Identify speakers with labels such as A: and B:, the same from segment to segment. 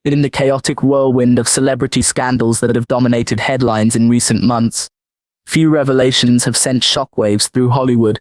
A: In the chaotic whirlwind of celebrity scandals that have dominated headlines in recent months, few revelations have sent shockwaves through Hollywood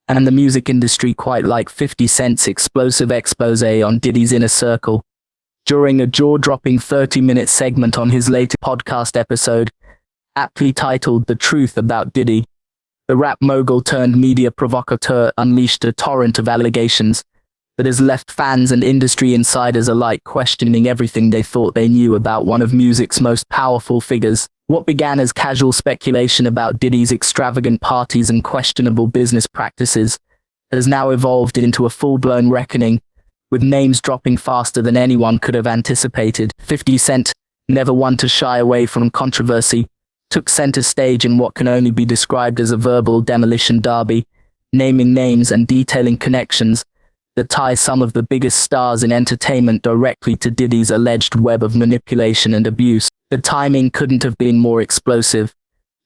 A: and the music industry quite like 50 Cent's explosive exposé on Diddy's inner circle. During a jaw-dropping 30-minute segment on his latest podcast episode, aptly titled The Truth About Diddy, the rap mogul turned media provocateur unleashed a torrent of allegations that has left fans and industry insiders alike questioning everything they thought they knew about one of music's most powerful figures. What began as casual speculation about Diddy's extravagant parties and questionable business practices has now evolved into a full-blown reckoning, with names dropping faster than anyone could have anticipated. 50 Cent, never one to shy away from controversy, took center stage in what can only be described as a verbal demolition derby, naming names and detailing connections that tie some of the biggest stars in entertainment directly to Diddy's alleged web of manipulation and abuse. The timing couldn't have been more explosive.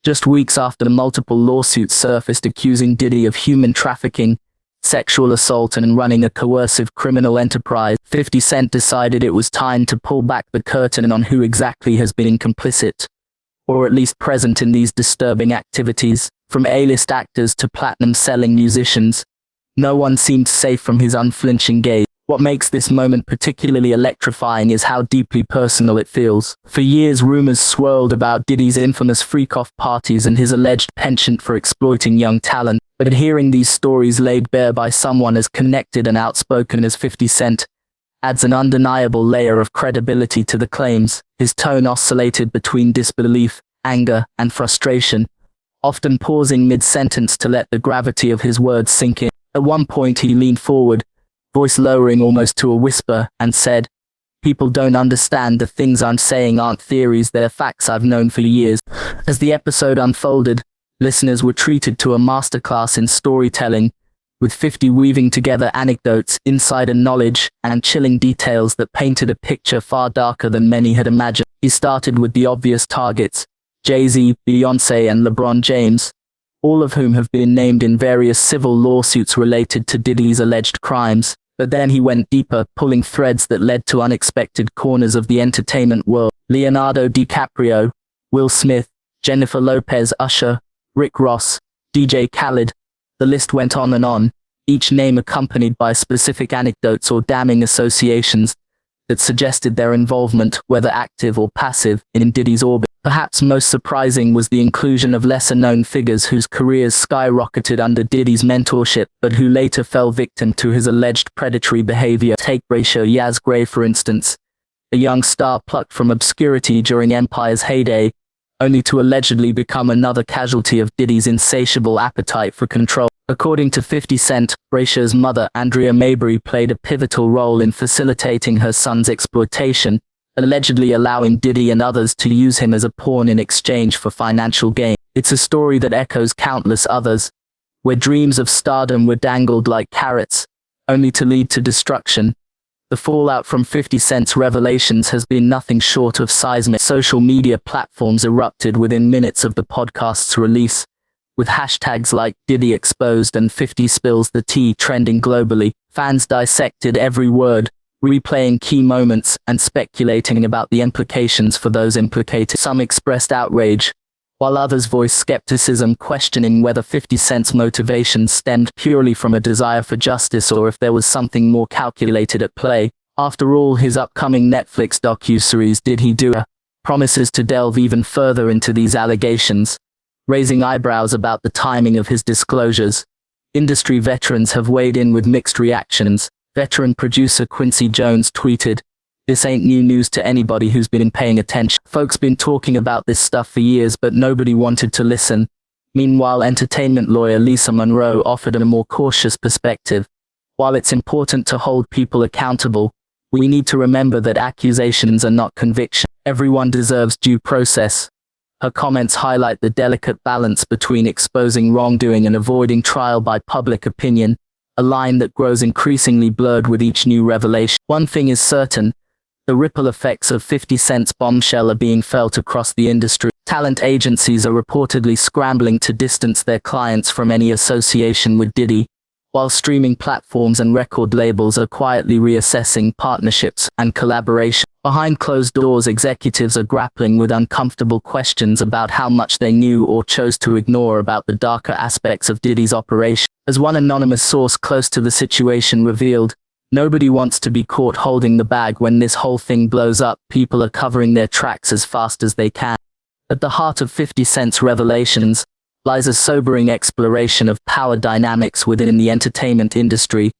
A: Just weeks after multiple lawsuits surfaced accusing Diddy of human trafficking, sexual assault and running a coercive criminal enterprise, 50 Cent decided it was time to pull back the curtain on who exactly has been complicit, or at least present in these disturbing activities. From A-list actors to platinum-selling musicians, no one seemed safe from his unflinching gaze. What makes this moment particularly electrifying is how deeply personal it feels. For years, rumors swirled about Diddy's infamous freak-off parties and his alleged penchant for exploiting young talent. But hearing these stories laid bare by someone as connected and outspoken as 50 Cent adds an undeniable layer of credibility to the claims. His tone oscillated between disbelief, anger, and frustration, often pausing mid-sentence to let the gravity of his words sink in. At one point he leaned forward, voice lowering almost to a whisper, and said, "People don't understand the things I'm saying aren't theories, they're facts I've known for years." As the episode unfolded, listeners were treated to a masterclass in storytelling, with 50 weaving together anecdotes, insider knowledge, and chilling details that painted a picture far darker than many had imagined. He started with the obvious targets, Jay-Z, Beyoncé, and LeBron James, all of whom have been named in various civil lawsuits related to Diddy's alleged crimes. But then he went deeper, pulling threads that led to unexpected corners of the entertainment world. Leonardo DiCaprio, Will Smith, Jennifer Lopez, Usher, Rick Ross, DJ Khaled. The list went on and on, each name accompanied by specific anecdotes or damning associations that suggested their involvement, whether active or passive, in Diddy's orbit. Perhaps most surprising was the inclusion of lesser-known figures whose careers skyrocketed under Diddy's mentorship, but who later fell victim to his alleged predatory behavior. Take Ratio Yaz Gray, for instance, a young star plucked from obscurity during Empire's heyday, only to allegedly become another casualty of Diddy's insatiable appetite for control. According to 50 Cent, Ratio's mother, Andrea Mabry, played a pivotal role in facilitating her son's exploitation, allegedly allowing Diddy and others to use him as a pawn in exchange for financial gain. It's a story that echoes countless others, where dreams of stardom were dangled like carrots, only to lead to destruction. The fallout from 50 Cent's revelations has been nothing short of seismic. Social media platforms erupted within minutes of the podcast's release, with hashtags like Diddy Exposed and 50 Spills the Tea trending globally. Fans dissected every word, replaying key moments and speculating about the implications for those implicated. Some expressed outrage, while others voiced skepticism, questioning whether 50 Cent's motivations stemmed purely from a desire for justice or if there was something more calculated at play. After all, his upcoming Netflix docuseries Did He Do It promises to delve even further into these allegations, raising eyebrows about the timing of his disclosures. Industry veterans have weighed in with mixed reactions. Veteran producer Quincy Jones tweeted, "This ain't new news to anybody who's been paying attention. Folks been talking about this stuff for years, but nobody wanted to listen." Meanwhile, entertainment lawyer Lisa Monroe offered a more cautious perspective. "While it's important to hold people accountable, we need to remember that accusations are not conviction. Everyone deserves due process." Her comments highlight the delicate balance between exposing wrongdoing and avoiding trial by public opinion, a line that grows increasingly blurred with each new revelation. One thing is certain, the ripple effects of 50 Cent's bombshell are being felt across the industry. Talent agencies are reportedly scrambling to distance their clients from any association with Diddy, while streaming platforms and record labels are quietly reassessing partnerships and collaboration. Behind closed doors, executives are grappling with uncomfortable questions about how much they knew or chose to ignore about the darker aspects of Diddy's operation. As one anonymous source close to the situation revealed, nobody wants to be caught holding the bag when this whole thing blows up. People are covering their tracks as fast as they can. At the heart of 50 Cent's revelations lies a sobering exploration of power dynamics within the entertainment industry,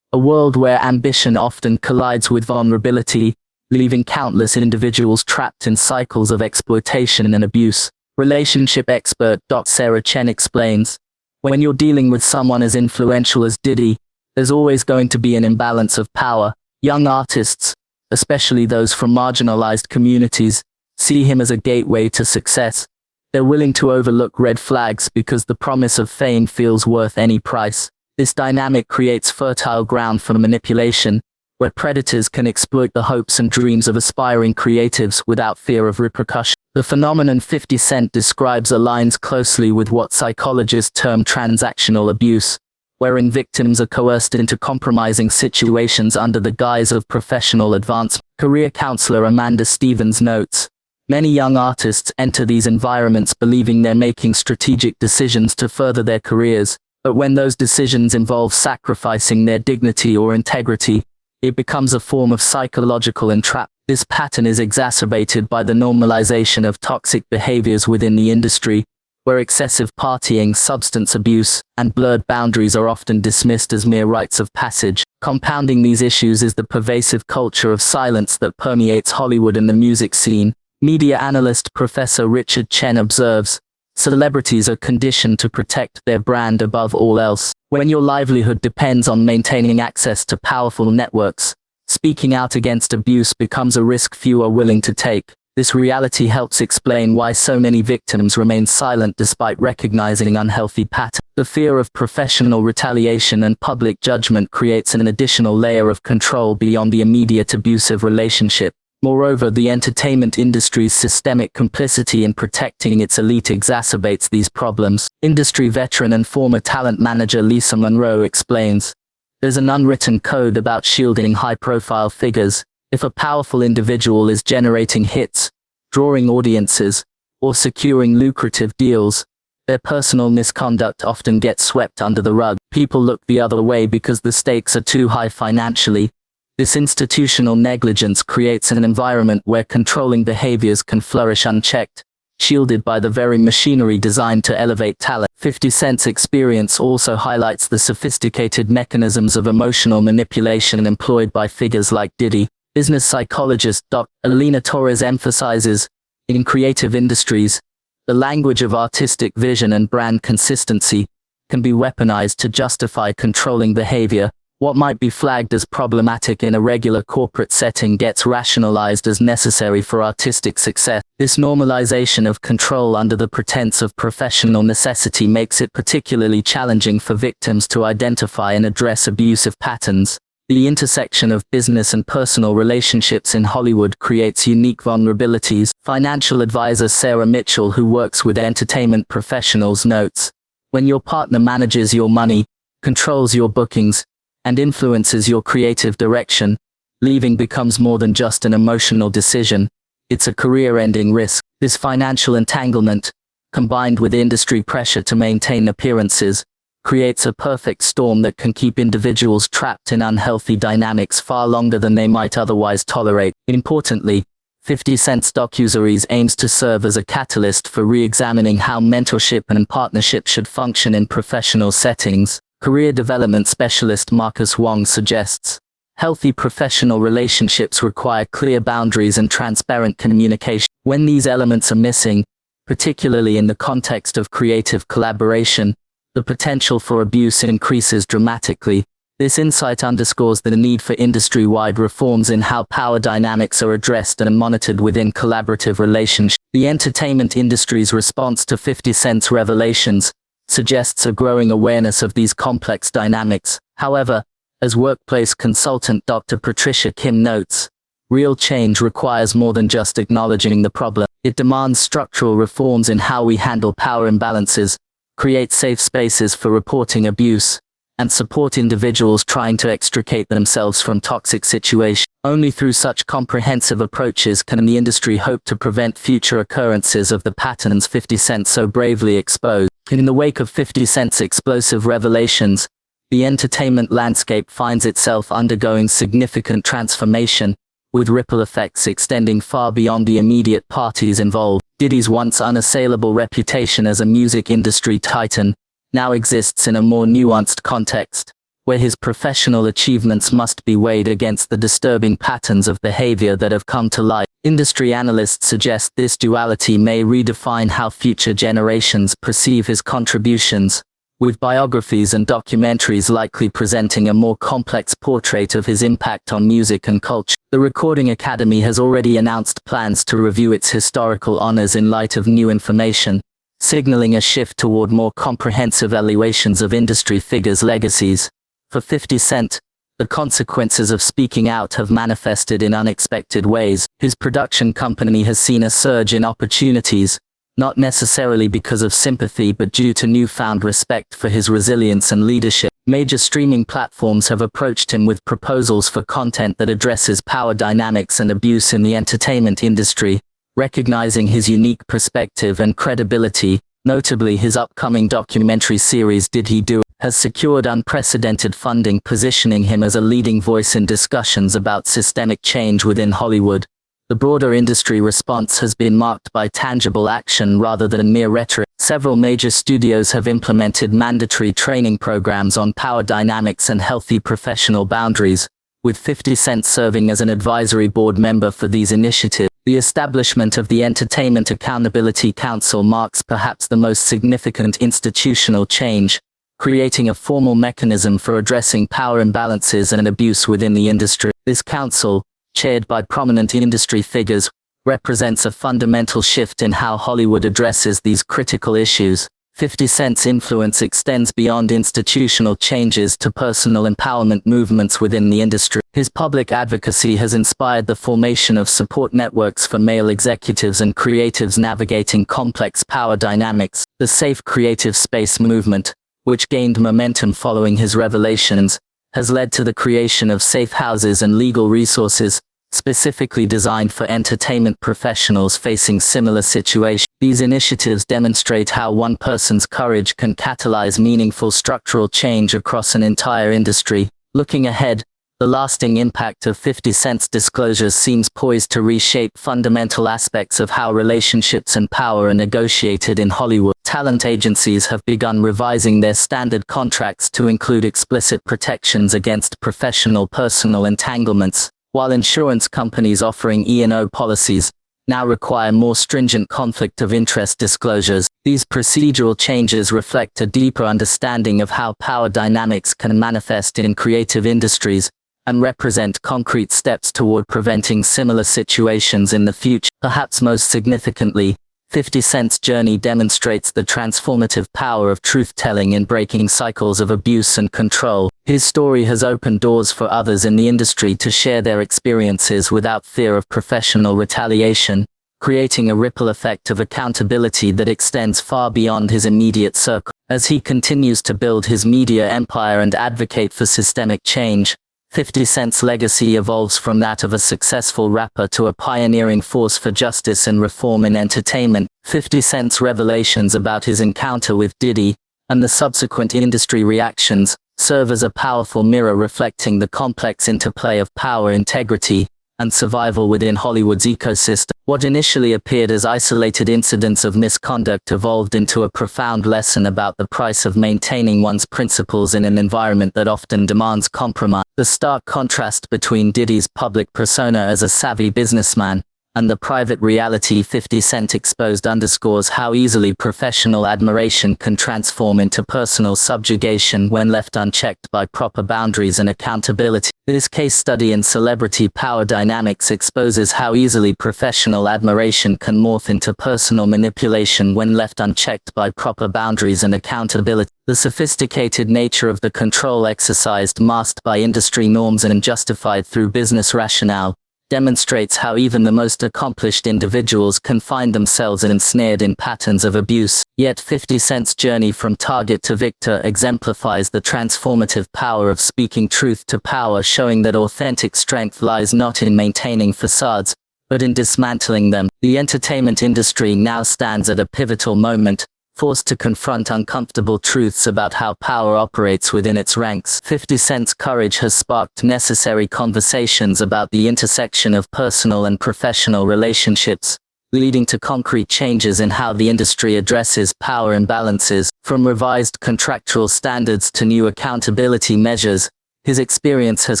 A: a world where ambition often collides with vulnerability, leaving countless individuals trapped in cycles of exploitation and abuse. Relationship expert Dr. Sarah Chen explains, when you're dealing with someone as influential as Diddy, there's always going to be an imbalance of power. Young artists, especially those from marginalized communities, see him as a gateway to success. They're willing to overlook red flags because the promise of fame feels worth any price. This dynamic creates fertile ground for manipulation, where predators can exploit the hopes and dreams of aspiring creatives without fear of repercussion. The phenomenon 50 Cent describes aligns closely with what psychologists term transactional abuse, wherein victims are coerced into compromising situations under the guise of professional advancement. Career counselor Amanda Stevens notes, many young artists enter these environments believing they're making strategic decisions to further their careers, but when those decisions involve sacrificing their dignity or integrity, it becomes a form of psychological entrapment. This pattern is exacerbated by the normalization of toxic behaviors within the industry, where excessive partying, substance abuse, and blurred boundaries are often dismissed as mere rites of passage. Compounding these issues is the pervasive culture of silence that permeates Hollywood and the music scene. Media analyst Professor Richard Chen observes, celebrities are conditioned to protect their brand above all else. When your livelihood depends on maintaining access to powerful networks, speaking out against abuse becomes a risk few are willing to take. This reality helps explain why so many victims remain silent despite recognizing unhealthy patterns. The fear of professional retaliation and public judgment creates an additional layer of control beyond the immediate abusive relationship. Moreover, the entertainment industry's systemic complicity in protecting its elite exacerbates these problems. Industry veteran and former talent manager Lisa Monroe explains, there's an unwritten code about shielding high-profile figures. If a powerful individual is generating hits, drawing audiences, or securing lucrative deals, their personal misconduct often gets swept under the rug. People look the other way because the stakes are too high financially. This institutional negligence creates an environment where controlling behaviors can flourish unchecked, shielded by the very machinery designed to elevate talent. 50 Cent's experience also highlights the sophisticated mechanisms of emotional manipulation employed by figures like Diddy. Business psychologist Dr. Alina Torres emphasizes, in creative industries, the language of artistic vision and brand consistency can be weaponized to justify controlling behavior. What might be flagged as problematic in a regular corporate setting gets rationalized as necessary for artistic success. This normalization of control under the pretense of professional necessity makes it particularly challenging for victims to identify and address abusive patterns. The intersection of business and personal relationships in Hollywood creates unique vulnerabilities. Financial advisor Sarah Mitchell, who works with entertainment professionals, notes, when your partner manages your money, controls your bookings, and influences your creative direction, leaving becomes more than just an emotional decision. It's a career-ending risk. This financial entanglement, combined with industry pressure to maintain appearances, creates a perfect storm that can keep individuals trapped in unhealthy dynamics far longer than they might otherwise tolerate. Importantly, 50 Cent's docuseries aims to serve as a catalyst for re-examining how mentorship and partnership should function in professional settings. Career development specialist Marcus Wong suggests, healthy professional relationships require clear boundaries and transparent communication. When these elements are missing, particularly in the context of creative collaboration, the potential for abuse increases dramatically. This insight underscores the need for industry-wide reforms in how power dynamics are addressed and monitored within collaborative relationships. The entertainment industry's response to 50 Cent's revelations suggests a growing awareness of these complex dynamics. However, as workplace consultant Dr. Patricia Kim notes, real change requires more than just acknowledging the problem. It demands structural reforms in how we handle power imbalances, create safe spaces for reporting abuse, and support individuals trying to extricate themselves from toxic situations. Only through such comprehensive approaches can the industry hope to prevent future occurrences of the patterns 50 Cent so bravely exposed. In the wake of 50 Cent's explosive revelations, the entertainment landscape finds itself undergoing significant transformation, with ripple effects extending far beyond the immediate parties involved. Diddy's once unassailable reputation as a music industry titan now exists in a more nuanced context, where his professional achievements must be weighed against the disturbing patterns of behavior that have come to light. Industry analysts suggest this duality may redefine how future generations perceive his contributions, with biographies and documentaries likely presenting a more complex portrait of his impact on music and culture. The Recording Academy has already announced plans to review its historical honors in light of new information, signaling a shift toward more comprehensive evaluations of industry figures' legacies. For 50 Cent, the consequences of speaking out have manifested in unexpected ways. His production company has seen a surge in opportunities, not necessarily because of sympathy but due to newfound respect for his resilience and leadership. Major streaming platforms have approached him with proposals for content that addresses power dynamics and abuse in the entertainment industry, recognizing his unique perspective and credibility. Notably, his upcoming documentary series Did He Do It has secured unprecedented funding, positioning him as a leading voice in discussions about systemic change within Hollywood. The broader industry response has been marked by tangible action rather than mere rhetoric. Several major studios have implemented mandatory training programs on power dynamics and healthy professional boundaries, with 50 Cent serving as an advisory board member for these initiatives. The establishment of the Entertainment Accountability Council marks perhaps the most significant institutional change, creating a formal mechanism for addressing power imbalances and abuse within the industry. This council, chaired by prominent industry figures, represents a fundamental shift in how Hollywood addresses these critical issues. 50 Cent's influence extends beyond institutional changes to personal empowerment movements within the industry. His public advocacy has inspired the formation of support networks for male executives and creatives navigating complex power dynamics. The Safe Creative Space movement, which gained momentum following his revelations, has led to the creation of safe houses and legal resources, specifically designed for entertainment professionals facing similar situations. These initiatives demonstrate how one person's courage can catalyze meaningful structural change across an entire industry. Looking ahead, the lasting impact of 50 Cent's disclosures seems poised to reshape fundamental aspects of how relationships and power are negotiated in Hollywood. Talent agencies have begun revising their standard contracts to include explicit protections against professional personal entanglements, while insurance companies offering E&O policies now require more stringent conflict of interest disclosures. These procedural changes reflect a deeper understanding of how power dynamics can manifest in creative industries, and represent concrete steps toward preventing similar situations in the future. Perhaps most significantly, 50 Cent's journey demonstrates the transformative power of truth-telling in breaking cycles of abuse and control. His story has opened doors for others in the industry to share their experiences without fear of professional retaliation, creating a ripple effect of accountability that extends far beyond his immediate circle. As he continues to build his media empire and advocate for systemic change, 50 Cent's legacy evolves from that of a successful rapper to a pioneering force for justice and reform in entertainment. 50 Cent's revelations about his encounter with Diddy, and the subsequent industry reactions, serve as a powerful mirror reflecting the complex interplay of power, integrity, and survival within Hollywood's ecosystem. What initially appeared as isolated incidents of misconduct evolved into a profound lesson about the price of maintaining one's principles in an environment that often demands compromise. The stark contrast between Diddy's public persona as a savvy businessman and the private reality 50 Cent exposed underscores how easily professional admiration can transform into personal subjugation when left unchecked by proper boundaries and accountability. This case study in celebrity power dynamics exposes how easily professional admiration can morph into personal manipulation when left unchecked by proper boundaries and accountability. The sophisticated nature of the control exercised masked by industry norms and justified through business rationale demonstrates how even the most accomplished individuals can find themselves ensnared in patterns of abuse. Yet 50 Cent's journey from target to victor exemplifies the transformative power of speaking truth to power, showing that authentic strength lies not in maintaining facades, but in dismantling them. The entertainment industry now stands at a pivotal moment, forced to confront uncomfortable truths about how power operates within its ranks. 50 Cent's courage has sparked necessary conversations about the intersection of personal and professional relationships, leading to concrete changes in how the industry addresses power imbalances. From revised contractual standards to new accountability measures, his experience has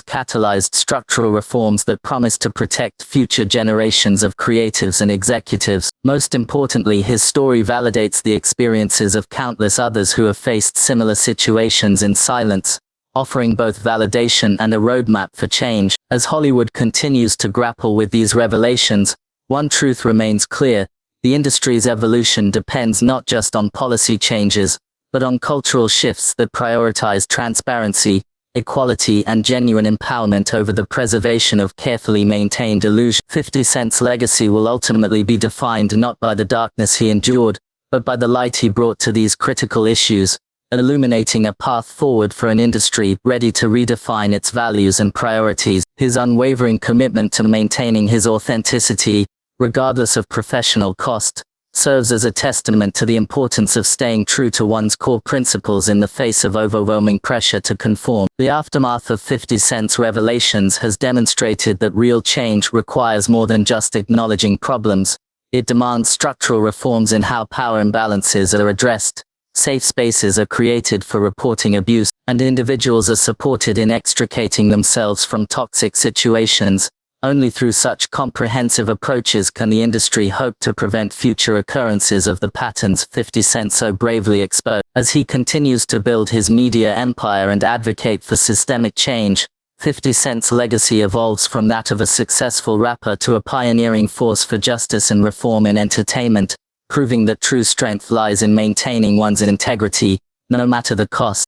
A: catalyzed structural reforms that promise to protect future generations of creatives and executives. Most importantly, his story validates the experiences of countless others who have faced similar situations in silence, offering both validation and a roadmap for change. As Hollywood continues to grapple with these revelations, one truth remains clear: the industry's evolution depends not just on policy changes, but on cultural shifts that prioritize transparency, equality, and genuine empowerment over the preservation of carefully maintained illusion. 50 Cent's legacy will ultimately be defined not by the darkness he endured, but by the light he brought to these critical issues, illuminating a path forward for an industry ready to redefine its values and priorities. His unwavering commitment to maintaining his authenticity, regardless of professional cost, serves as a testament to the importance of staying true to one's core principles in the face of overwhelming pressure to conform. The aftermath of 50 Cent's revelations has demonstrated that real change requires more than just acknowledging problems. It demands structural reforms in how power imbalances are addressed, safe spaces are created for reporting abuse, and individuals are supported in extricating themselves from toxic situations. Only through such comprehensive approaches can the industry hope to prevent future occurrences of the patterns 50 Cent so bravely exposed. As he continues to build his media empire and advocate for systemic change, 50 Cent's legacy evolves from that of a successful rapper to a pioneering force for justice and reform in entertainment, proving that true strength lies in maintaining one's integrity, no matter the cost.